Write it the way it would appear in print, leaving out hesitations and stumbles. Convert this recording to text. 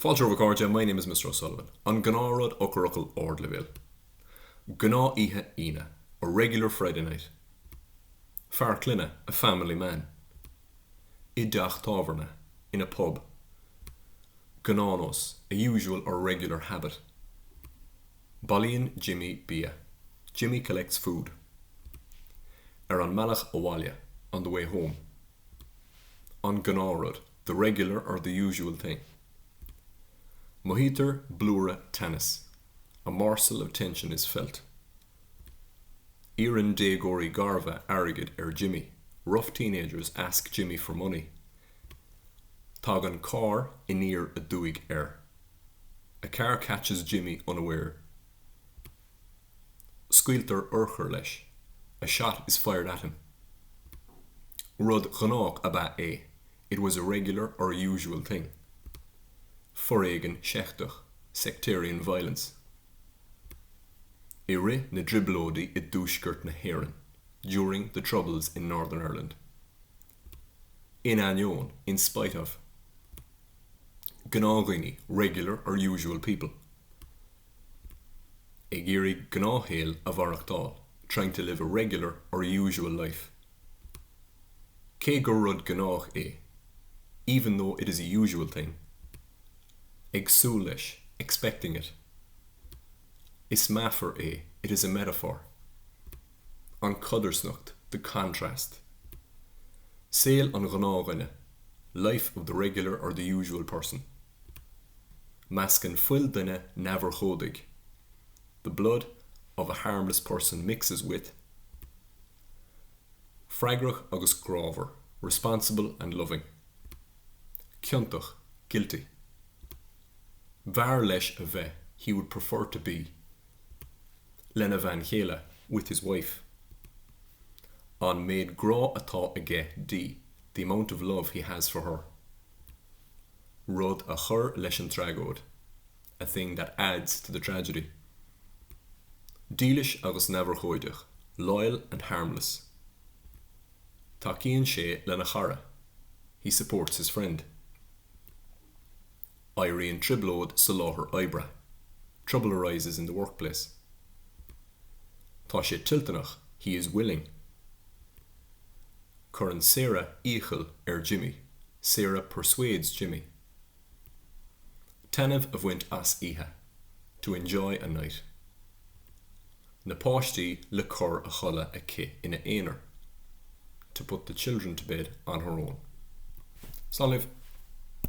Eochairfhocail, my name is Mr. O'Sullivan. On Gnáthrud Eochairfhocail Ordleville. Gná ihe ina, a regular Friday night. Far Clina, a family man. Idach Taverna, in a pub. Gnános, a usual or regular habit. Balín Jimmy Bia. Jimmy collects food. An Malach Awalya, on the way home. On Gnáthrud, the regular or the usual thing. Mohiter Blura Tanis. A morsel of tension is felt. Iran de Gori Garva arrogant Jimmy. Rough teenagers ask Jimmy for money. Tagan car inir a duig A car catches Jimmy unaware. Squilter urcher lesh. A shot is fired at him. Rud Ghanach aba a. It was a regular or usual thing. Foregan shechtach, sectarian violence. Iri na driblodi I dúshgurt na Héireann, during the Troubles in Northern Ireland. In Anion, in spite of. Gnághine, regular or usual people. Egiri Gnáthrud of Arachtal, trying to live a regular or usual life. Ke gurud gnách even though it is a usual thing. Exulish, expecting it. Ismafer it is a metaphor. On Cuddersnucht, the contrast. Sail on Gnághine, life of the regular or the usual person. Masken fuil dine naver chodig, the blood of a harmless person mixes with. Fragrach agus Grover, responsible and loving. Kiontach, guilty. Var lesh a ve, he would prefer to be. Lena van Gela, with his wife. On made gra atá age d, the amount of love he has for her. Rud a chur leis an tragód, a thing that adds to the tragedy. Dílis agus never choidech, loyal and harmless. Takian sé lena chara, he supports his friend. Irene Triblode Saláthar Ibra. Trouble arises in the workplace. Tá sé tiltanach, he is willing. Curran Sarah Eichel Jimmy. Sarah persuades Jimmy. Tanev of went as iha, to enjoy a night. Na páistí le cur a chola a ki in a éonar, to put the children to bed on her own. Soliv.